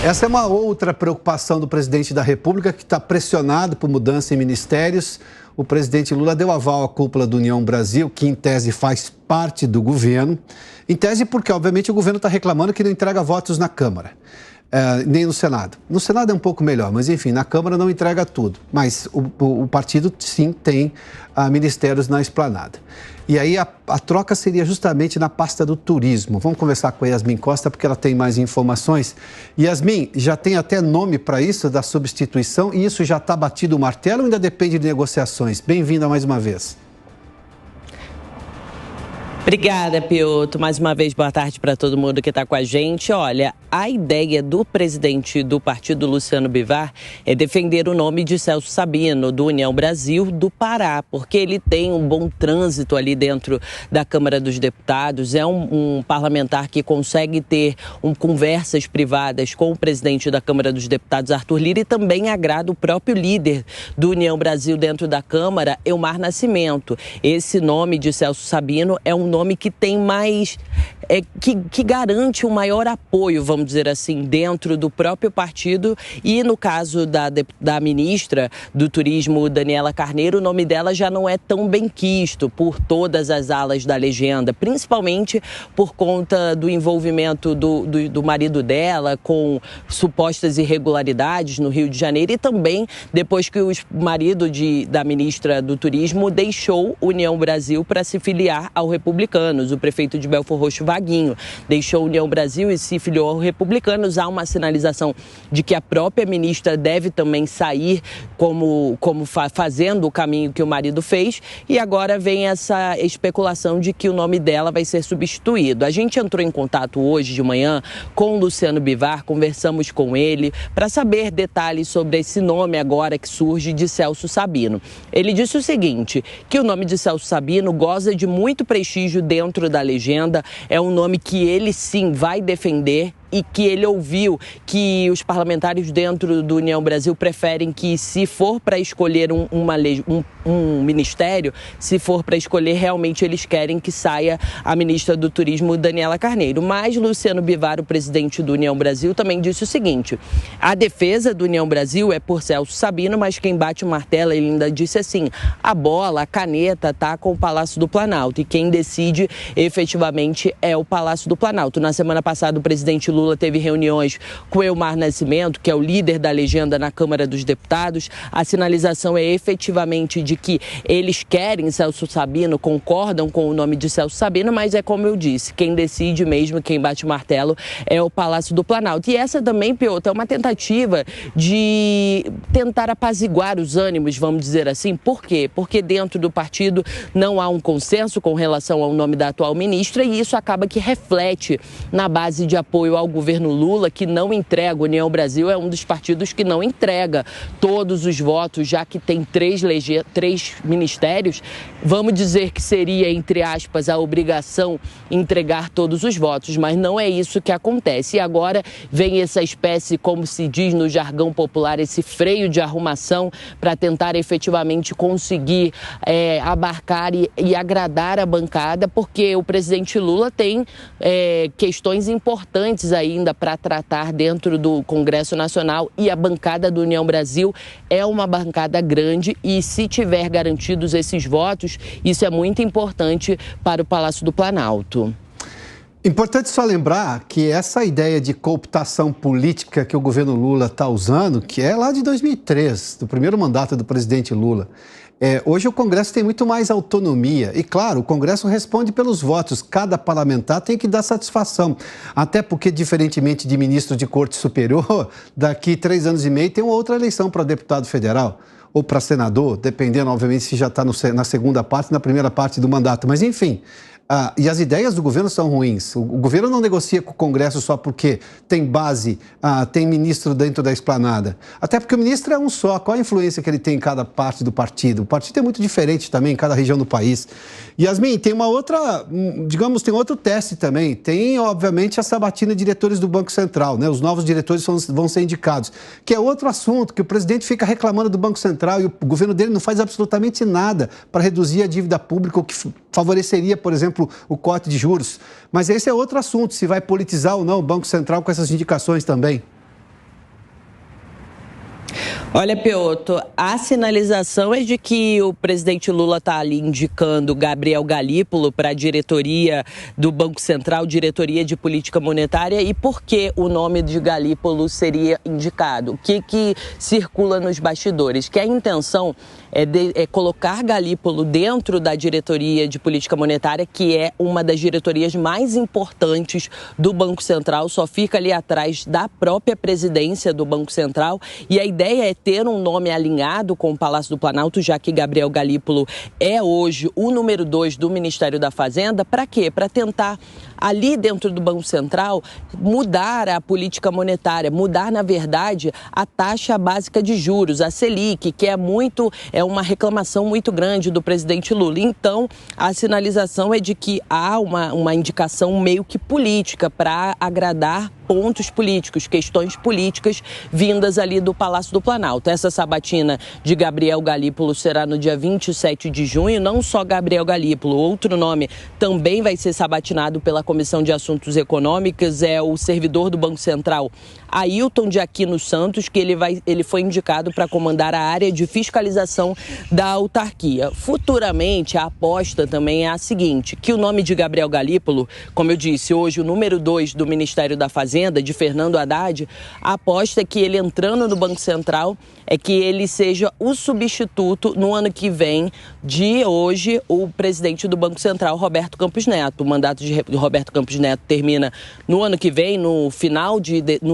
Essa é uma outra preocupação do presidente da República, que está pressionado por mudança em ministérios. O presidente Lula deu aval à cúpula do União Brasil, que em tese faz parte do governo. Em tese porque, obviamente, o governo está reclamando que não entrega votos na Câmara, nem no Senado. No Senado é um pouco melhor, mas enfim, na Câmara não entrega tudo. Mas o partido, sim, tem ministérios na esplanada. E aí a troca seria justamente na pasta do turismo. Vamos conversar com a Yasmin Costa, porque ela tem mais informações. Yasmin, já tem até nome para isso, da substituição, e isso já está batido o martelo ou ainda depende de negociações? Bem-vinda mais uma vez. Obrigada, Piotr. Mais uma vez, boa tarde para todo mundo que está com a gente. Olha, a ideia do presidente do partido, Luciano Bivar, é defender o nome de Celso Sabino, do União Brasil, do Pará, porque ele tem um bom trânsito ali dentro da Câmara dos Deputados, é um parlamentar que consegue ter conversas privadas com o presidente da Câmara dos Deputados, Arthur Lira, e também agrada o próprio líder do União Brasil dentro da Câmara, Elmar Nascimento. Esse nome de Celso Sabino é um nome que tem mais, que garante um maior apoio, vamos dizer assim, dentro do próprio partido. E no caso da ministra do Turismo, Daniela Carneiro, o nome dela já não é tão bem quisto por todas as alas da legenda, principalmente por conta do envolvimento do marido dela com supostas irregularidades no Rio de Janeiro, e também depois que o marido da ministra do Turismo deixou União Brasil para se filiar ao Republicanos. O prefeito de Belford Roxo, Vaguinho, deixou União Brasil e se filiou ao Republicanos. Há uma sinalização de que a própria ministra deve também sair fazendo o caminho que o marido fez, e agora vem essa especulação de que o nome dela vai ser substituído. A gente entrou em contato hoje de manhã com o Luciano Bivar, conversamos com ele para saber detalhes sobre esse nome agora que surge de Celso Sabino. Ele disse o seguinte, que o nome de Celso Sabino goza de muito prestígio dentro da legenda, é um nome que ele sim vai defender, e que ele ouviu que os parlamentares dentro do União Brasil preferem que, se for para escolher um ministério, se for para escolher, realmente eles querem que saia a ministra do Turismo, Daniela Carneiro. Mas Luciano Bivar, o presidente do União Brasil, também disse o seguinte, a defesa do União Brasil é por Celso Sabino, mas quem bate o martelo, ele ainda disse assim, a bola, a caneta está com o Palácio do Planalto, e quem decide efetivamente é o Palácio do Planalto. Na semana passada, o presidente Lula teve reuniões com Elmar Nascimento, que é o líder da legenda na Câmara dos Deputados. A sinalização é efetivamente de que eles querem Celso Sabino, concordam com o nome de Celso Sabino, mas é como eu disse, quem decide mesmo, quem bate o martelo, é o Palácio do Planalto. E essa também, Piotr, é uma tentativa de tentar apaziguar os ânimos, vamos dizer assim. Por quê? Porque dentro do partido não há um consenso com relação ao nome da atual ministra, e isso acaba que reflete na base de apoio ao governo Lula, que não entrega. A União Brasil é um dos partidos que não entrega todos os votos, já que tem três ministérios. Vamos dizer que seria, entre aspas, a obrigação entregar todos os votos, mas não é isso que acontece. E agora vem essa espécie, como se diz no jargão popular, esse freio de arrumação para tentar efetivamente conseguir abarcar e agradar a bancada, porque o presidente Lula tem questões importantes ainda para tratar dentro do Congresso Nacional, e a bancada do União Brasil é uma bancada grande, e se tiver garantidos esses votos, isso é muito importante para o Palácio do Planalto. Importante só lembrar que essa ideia de cooptação política que o governo Lula está usando, que é lá de 2003, do primeiro mandato do presidente Lula, hoje o Congresso tem muito mais autonomia e, claro, o Congresso responde pelos votos. Cada parlamentar tem que dar satisfação. Até porque, diferentemente de ministro de Corte Superior, daqui 3 anos e meio tem uma outra eleição para deputado federal ou para senador, dependendo, obviamente, se já está na segunda parte, na primeira parte do mandato. Mas, enfim... e as ideias do governo são ruins. O governo não negocia com o Congresso só porque tem base, tem ministro dentro da esplanada. Até porque o ministro é um só. Qual a influência que ele tem em cada parte do partido? O partido é muito diferente também em cada região do país. Yasmin, tem uma outra, digamos, tem outro teste também. Tem, obviamente, a sabatina de diretores do Banco Central, né? Os novos diretores vão ser indicados. Que é outro assunto, que o presidente fica reclamando do Banco Central e o governo dele não faz absolutamente nada para reduzir a dívida pública, o que favoreceria, por exemplo, o corte de juros. Mas esse é outro assunto, se vai politizar ou não o Banco Central com essas indicações também. Olha, Pioto, a sinalização é de que o presidente Lula está ali indicando Gabriel Galípolo para a diretoria do Banco Central, diretoria de política monetária. E por que o nome de Galípolo seria indicado? O que circula nos bastidores? Que a intenção é colocar Galípolo dentro da diretoria de política monetária, que é uma das diretorias mais importantes do Banco Central, só fica ali atrás da própria presidência do Banco Central. E a ideia é ter um nome alinhado com o Palácio do Planalto, já que Gabriel Galípolo é hoje o número 2 do Ministério da Fazenda. Para quê? Para tentar, ali dentro do Banco Central, mudar a política monetária, mudar, na verdade, a taxa básica de juros, a Selic, que é uma reclamação muito grande do presidente Lula. Então, a sinalização é de que há uma indicação meio que política para agradar pontos políticos, questões políticas vindas ali do Palácio do Planalto. Essa sabatina de Gabriel Galípolo será no dia 27 de junho. Não só Gabriel Galípolo, outro nome também vai ser sabatinado pela Comissão de Assuntos Econômicos, é o servidor do Banco Central, Ailton de Aquino Santos, que ele foi indicado para comandar a área de fiscalização da autarquia. Futuramente, a aposta também é a seguinte, que o nome de Gabriel Galípolo, como eu disse, hoje o número 2 do Ministério da Fazenda, de Fernando Haddad, a aposta é que ele entrando no Banco Central é que ele seja o substituto no ano que vem de hoje o presidente do Banco Central, Roberto Campos Neto. O mandato de Roberto Campos Neto termina no ano que vem, no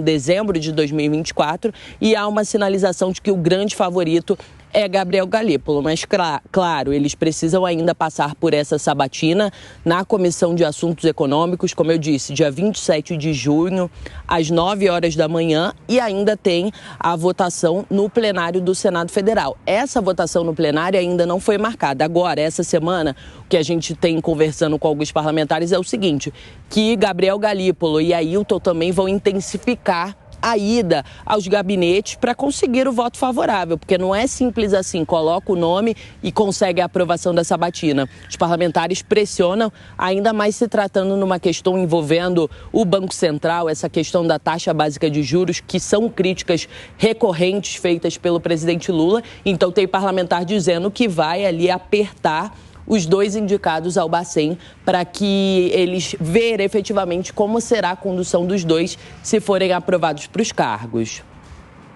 dezembro de 2024, e há uma sinalização de que o grande favorito é Gabriel Galípolo, mas claro, eles precisam ainda passar por essa sabatina na Comissão de Assuntos Econômicos, como eu disse, dia 27 de junho, às 9 horas da manhã, e ainda tem a votação no plenário do Senado Federal. Essa votação no plenário ainda não foi marcada. Agora, essa semana, o que a gente tem conversando com alguns parlamentares é o seguinte, que Gabriel Galípolo e Ailton também vão intensificar a ida aos gabinetes para conseguir o voto favorável, porque não é simples assim, coloca o nome e consegue a aprovação da sabatina. Os parlamentares pressionam, ainda mais se tratando numa questão envolvendo o Banco Central, essa questão da taxa básica de juros, que são críticas recorrentes feitas pelo presidente Lula. Então tem parlamentar dizendo que vai ali apertar os dois indicados ao Bacen para que eles vejam efetivamente como será a condução dos dois se forem aprovados para os cargos.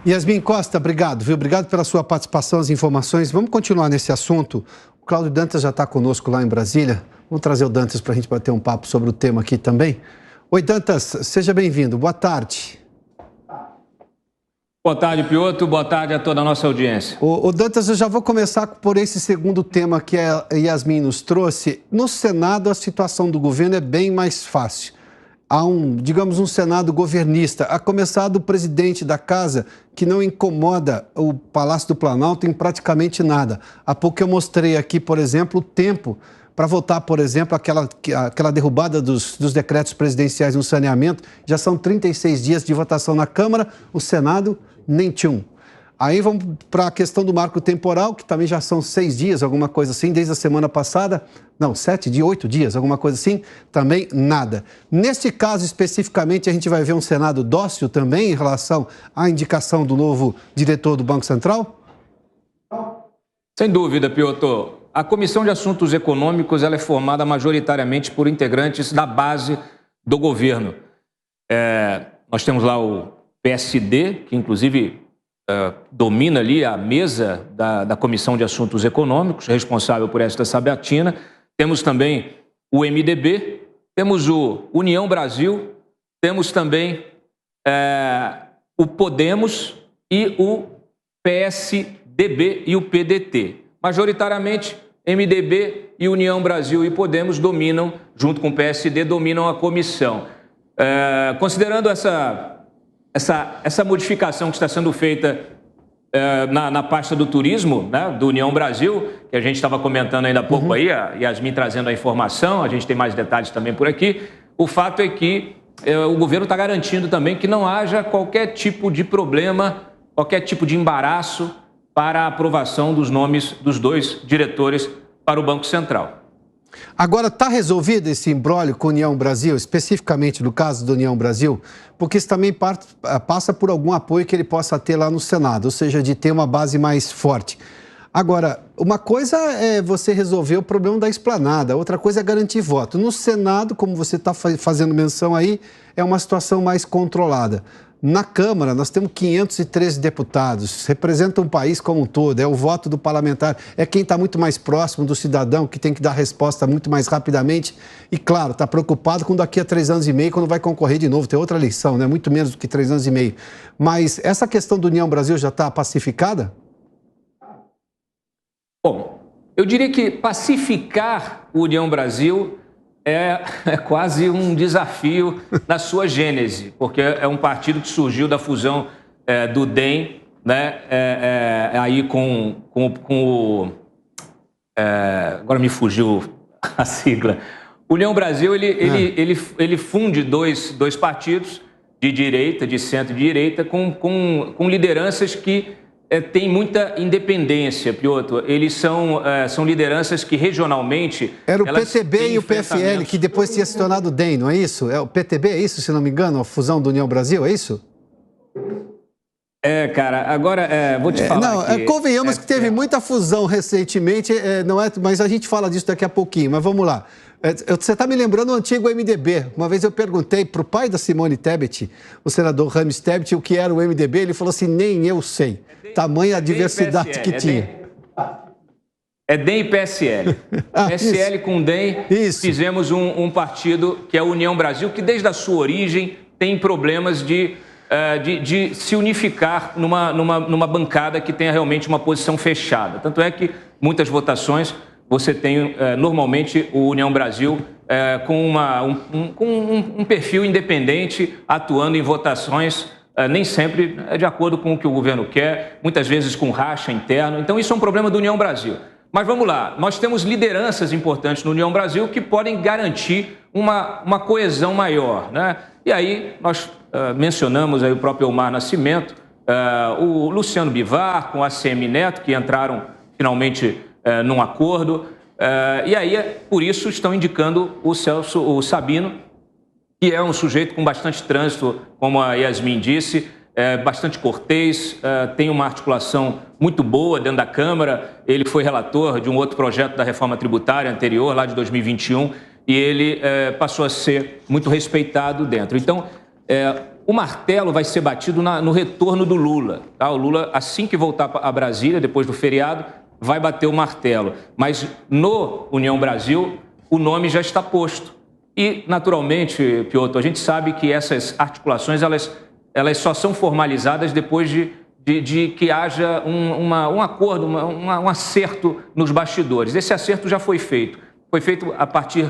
Yasmin Costa, obrigado, viu? Obrigado pela sua participação, as informações. Vamos continuar nesse assunto. O Cláudio Dantas já está conosco lá em Brasília. Vamos trazer o Dantas para a gente bater um papo sobre o tema aqui também. Oi, Dantas, seja bem-vindo. Boa tarde. Boa tarde, Pioto. Boa tarde a toda a nossa audiência. O Dantas, eu já vou começar por esse segundo tema que a Yasmin nos trouxe. No Senado, a situação do governo é bem mais fácil. Há digamos, um Senado governista, a começar do presidente da casa, que não incomoda o Palácio do Planalto em praticamente nada. Há pouco eu mostrei aqui, por exemplo, o tempo para votar, por exemplo, aquela derrubada dos decretos presidenciais no saneamento. Já são 36 dias de votação na Câmara, o Senado, nem tchum. Aí vamos para a questão do marco temporal, que também já são 6 dias, alguma coisa assim, desde a semana passada. Não, 8 dias, alguma coisa assim, também nada. Neste caso, especificamente, a gente vai ver um Senado dócil também em relação à indicação do novo diretor do Banco Central? Sem dúvida, Pioto. A Comissão de Assuntos Econômicos ela é formada majoritariamente por integrantes da base do governo. Nós temos lá o PSD, que inclusive domina ali a mesa da Comissão de Assuntos Econômicos, responsável por esta sabatina. Temos também o MDB, temos o União Brasil, temos também o Podemos e o PSDB e o PDT. Majoritariamente, MDB e União Brasil e Podemos dominam, junto com o PSD, dominam a comissão. Considerando essa modificação que está sendo feita na pasta do turismo, né, do União Brasil, que a gente estava comentando ainda há pouco aí, a Yasmin trazendo a informação, a gente tem mais detalhes também por aqui, o fato é que o governo está garantindo também que não haja qualquer tipo de problema, qualquer tipo de embaraço para a aprovação dos nomes dos dois diretores para o Banco Central. Agora, está resolvido esse imbróglio com a União Brasil, especificamente no caso da União Brasil, porque isso também passa por algum apoio que ele possa ter lá no Senado, ou seja, de ter uma base mais forte. Agora, uma coisa é você resolver o problema da esplanada, outra coisa é garantir voto. No Senado, como você está fazendo menção aí, é uma situação mais controlada. Na Câmara, nós temos 513 deputados, representa um país como um todo, é o voto do parlamentar, é quem está muito mais próximo do cidadão, que tem que dar resposta muito mais rapidamente e, claro, está preocupado com daqui a 3 anos e meio, quando vai concorrer de novo, tem outra eleição, né? Muito menos do que 3 anos e meio. Mas essa questão do União Brasil já está pacificada? Bom, eu diria que pacificar o União Brasil é quase um desafio na sua gênese, porque é um partido que surgiu da fusão do DEM, né, aí com o... agora me fugiu a sigla. O União Brasil, ele funde dois partidos de direita, de centro-direita, com lideranças que tem muita independência, Piotr. Eles são lideranças que regionalmente... Era o PTB e o PFL, que depois tinha se tornado DEM, não é isso? O PTB, é isso, se não me engano, a fusão do União Brasil, é isso? Cara, agora vou te falar convenhamos que teve muita fusão recentemente, não é, mas a gente fala disso daqui a pouquinho, mas vamos lá. Você está me lembrando o antigo MDB. Uma vez eu perguntei para o pai da Simone Tebet, o senador Rames Tebet, o que era o MDB, ele falou assim, nem eu sei. Tamanha a diversidade que tinha. É DEM e PSL. PSL isso. Com DEM, isso. Fizemos um partido que é a União Brasil, que desde a sua origem tem problemas de se unificar numa bancada que tenha realmente uma posição fechada. Tanto é que muitas votações você tem normalmente o União Brasil com um perfil independente, atuando em votações nem sempre de acordo com o que o governo quer, muitas vezes com racha interno. Então isso é um problema do União Brasil. Mas vamos lá, nós temos lideranças importantes no União Brasil que podem garantir uma coesão maior, né? E aí nós mencionamos aí o próprio Elmar Nascimento, o Luciano Bivar com a ACM Neto, que entraram finalmente num acordo, e aí por isso estão indicando o Sabino, que é um sujeito com bastante trânsito, como a Yasmin disse, bastante cortês, tem uma articulação muito boa dentro da Câmara. Ele foi relator de um outro projeto da reforma tributária anterior, lá de 2021, e ele passou a ser muito respeitado dentro. Então, o martelo vai ser batido no retorno do Lula. Tá? O Lula, assim que voltar a Brasília, depois do feriado, vai bater o martelo. Mas no União Brasil, o nome já está posto. E, naturalmente, Piotr, a gente sabe que essas articulações elas só são formalizadas depois de que haja um acordo, um acerto nos bastidores. Esse acerto já foi feito. Foi feito a partir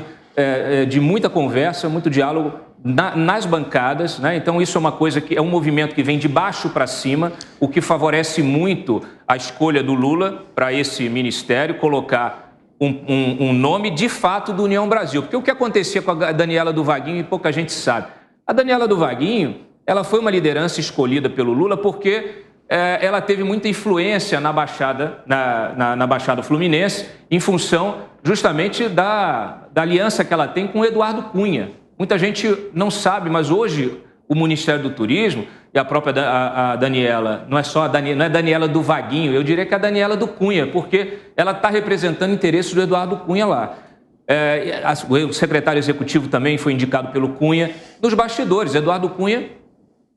de muita conversa, muito diálogo nas bancadas, né? Então, isso é uma coisa que é um movimento que vem de baixo para cima, o que favorece muito a escolha do Lula para esse ministério, colocar um nome de fato do União Brasil. Porque o que acontecia com a Daniela do Vaguinho, e pouca gente sabe. A Daniela do Vaguinho, ela foi uma liderança escolhida pelo Lula porque ela teve muita influência na Baixada Fluminense, em função justamente da aliança que ela tem com o Eduardo Cunha. Muita gente não sabe, mas hoje o Ministério do Turismo e a própria a Daniela, não é Daniela do Vaguinho, eu diria que é a Daniela do Cunha, porque ela está representando interesses do Eduardo Cunha lá. O secretário executivo também foi indicado pelo Cunha. Nos bastidores, Eduardo Cunha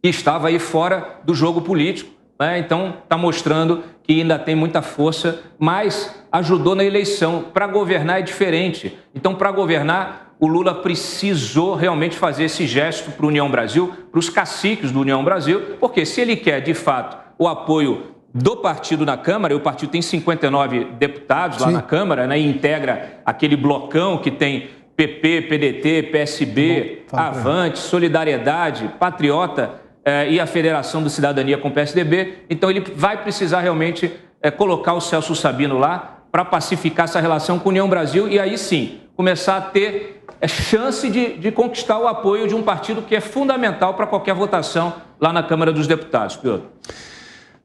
estava aí fora do jogo político, né? Então está mostrando que ainda tem muita força, mas ajudou na eleição. Para governar é diferente. Então, para governar, o Lula precisou realmente fazer esse gesto para o União Brasil, para os caciques do União Brasil, porque se ele quer, de fato, o apoio do partido na Câmara, e o partido tem 59 deputados lá na Câmara, né, e integra aquele blocão que tem PP, PDT, PSB, Avante, Solidariedade, Patriota e a Federação do Cidadania com o PSDB. Então ele vai precisar realmente colocar o Celso Sabino lá para pacificar essa relação com a União Brasil e aí sim começar a ter chance de conquistar o apoio de um partido que é fundamental para qualquer votação lá na Câmara dos Deputados. Piotr.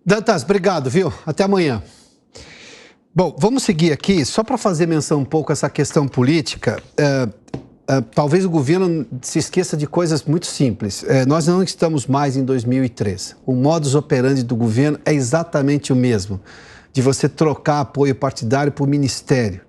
Dantas, obrigado, viu? Até amanhã. Bom, vamos seguir aqui, só para fazer menção um pouco a essa questão política. Talvez o governo se esqueça de coisas muito simples. Nós não estamos mais em 2003. O modus operandi do governo é exatamente o mesmo, de você trocar apoio partidário por ministério.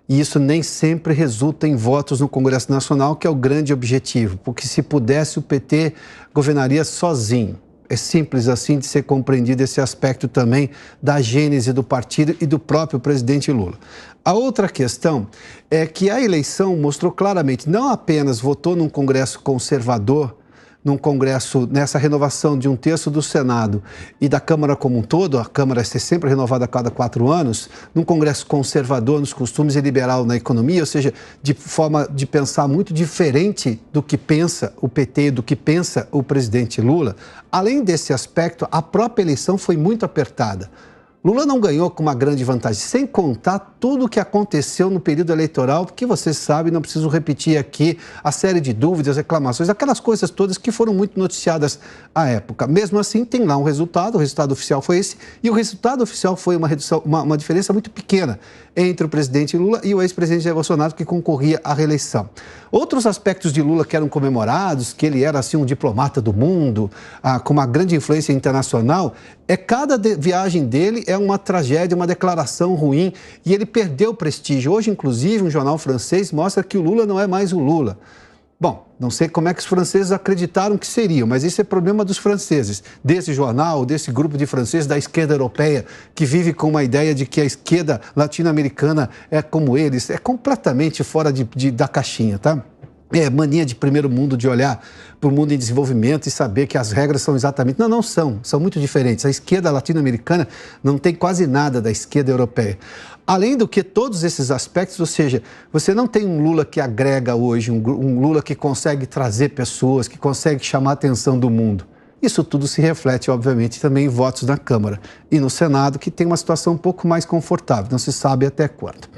E isso nem sempre resulta em votos no Congresso Nacional, que é o grande objetivo, porque se pudesse o PT governaria sozinho. É simples assim de ser compreendido esse aspecto também da gênese do partido e do próprio presidente Lula. A outra questão é que a eleição mostrou claramente, não apenas votou num Congresso conservador, num Congresso, nessa renovação de 1/3 do Senado e da Câmara como um todo, a Câmara ser sempre renovada a cada 4 anos, num Congresso conservador nos costumes e liberal na economia, ou seja, de forma de pensar muito diferente do que pensa o PT e do que pensa o presidente Lula. Além desse aspecto, a própria eleição foi muito apertada. Lula não ganhou com uma grande vantagem, sem contar tudo o que aconteceu no período eleitoral, porque você sabe, não preciso repetir aqui a série de dúvidas, reclamações, aquelas coisas todas que foram muito noticiadas à época. Mesmo assim, tem lá um resultado, o resultado oficial foi esse, e o resultado oficial foi uma diferença muito pequena entre o presidente Lula e o ex-presidente Jair Bolsonaro, que concorria à reeleição. Outros aspectos de Lula que eram comemorados, que ele era assim um diplomata do mundo, com uma grande influência internacional, cada viagem dele é uma tragédia, uma declaração ruim, e ele perdeu prestígio. Hoje, inclusive, um jornal francês mostra que o Lula não é mais o Lula. Bom, não sei como é que os franceses acreditaram que seriam, mas isso é problema dos franceses, desse jornal, desse grupo de franceses da esquerda europeia, que vive com uma ideia de que a esquerda latino-americana é como eles, é completamente fora da caixinha, tá? É mania de primeiro mundo de olhar para o mundo em desenvolvimento e saber que as regras são exatamente... Não são muito diferentes. A esquerda latino-americana não tem quase nada da esquerda europeia. Além do que todos esses aspectos, ou seja, você não tem um Lula que agrega hoje, um Lula que consegue trazer pessoas, que consegue chamar a atenção do mundo. Isso tudo se reflete, obviamente, também em votos na Câmara e no Senado, que tem uma situação um pouco mais confortável, não se sabe até quando.